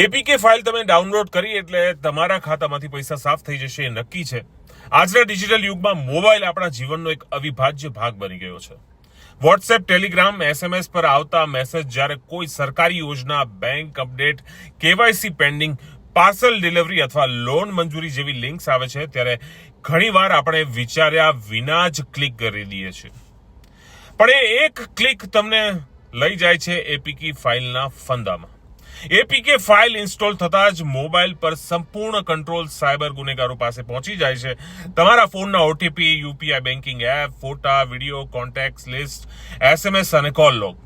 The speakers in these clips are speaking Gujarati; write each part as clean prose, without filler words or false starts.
એપીકે ફાઇલ તમે ડાઉનલોડ કરી એટલે તમારા ખાતામાંથી પૈસા સાફ થઈ જશે એ નક્કી છે. આજના ડિજિટલ યુગમાં મોબાઈલ આપણા જીવનનો એક અવિભાજ્ય ભાગ બની ગયો છે. વોટ્સએપ, ટેલિગ્રામ, SMS પર આવતા મેસેજ, જ્યારે કોઈ સરકારી યોજના, bank update, KYC pending, parcel delivery અથવા લોન મંજૂરી જેવી લિંક્સ આવે છે, ત્યારે ઘણીવાર આપણે વિચાર્યા વિના જ ક્લિક કરી દઈએ છીએ. પણ એ એક ક્લિક તમને લઈ જાય છે એપીકે ફાઇલના ફંદામાં. એપીકે ફાઇલ ઇન્સ્ટોલ થતા જ મોબાઈલ પર સંપૂર્ણ કંટ્રોલ સાયબર ગુનેગારો પાસે પહોંચી જાય છે. તમારા ફોનના ઓટીપી, યુપીઆઈ બેન્કિંગ એપ, ફોટા, વિડીયો, કોન્ટેક્ટ લિસ્ટ, SMS અને કોલ લોગ,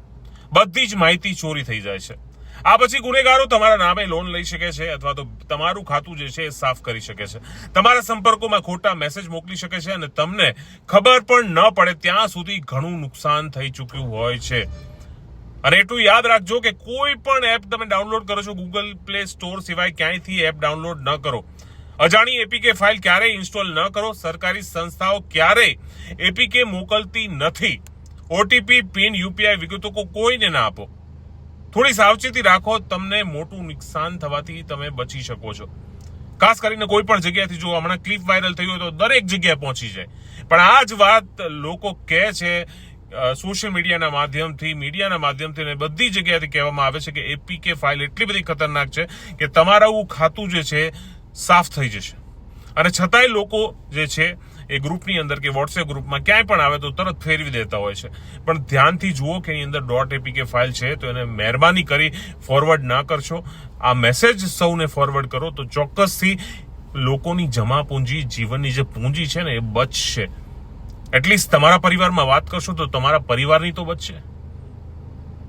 બધી જ માહિતી ચોરી થઈ જાય છે. આ પછી ગુનેગારો તમારા નામે લોન લઈ શકે છે અથવા તો તમારું ખાતું જે છે એ સાફ કરી શકે છે. તમારા સંપર્કોમાં ખોટા મેસેજ મોકલી શકે છે અને તમને ખબર પણ ન પડે ત્યાં સુધી ઘણું નુકસાન થઈ ચૂક્યું હોય છે. અને એટલું યાદ રાખજો કે કોઈ પણ એપ તમે ડાઉનલોડ કરો છો, ગૂગલ પ્લે સ્ટોર સિવાય ક્યાંયથી એપ ડાઉનલોડ ન કરો. અજાણી એપીકે ફાઇલ ક્યારેય ઇન્સ્ટોલ ન કરો. સરકારી સંસ્થાઓ ક્યારેય એપીકે મોકલતી નથી. ઓટીપી, પિન, યુપીઆઈ વિગતો કોઈને ના આપો. થોડી સાવચેતી રાખો, તમને મોટું નુકસાન થવાથી તમે બચી શકો છો. ખાસ કરીને કોઈ પણ જગ્યાથી જો હમણાં ક્લિપ વાયરલ થઈ હોય તો દરેક જગ્યાએ પહોંચી જાય. પણ આ જ વાત લોકો કહે છે સોશિયલ મીડિયાના માધ્યમથી, મીડિયાના માધ્યમથી અને બધી જગ્યાએથી કહેવામાં આવે છે કે એપીકે ફાઇલ એટલી બધી ખતરનાક છે કે તમારું ખાતું જે છે સાફ થઈ જશે. અને છતાંય લોકો જે છે એ ગ્રુપની અંદર કે વોટ્સએપ ગ્રુપમાં ક્યાંય પણ આવે તો તરત ફેરવી દેતા હોય છે. પણ ધ્યાનથી જુઓ કે એની અંદર .apk ફાઇલ છે તો એને મહેરબાની કરી ફોરવર્ડ ના કરશો. આ મેસેજ સૌને ફોરવર્ડ કરો તો ચોક્કસથી લોકોની જમા પૂંજી, જીવનની જે પૂંજી છે ને એ બચશે. એટલીસ્ટ તમારા પરિવારમાં વાત કરશો તો તમારા પરિવારની તો બચશે.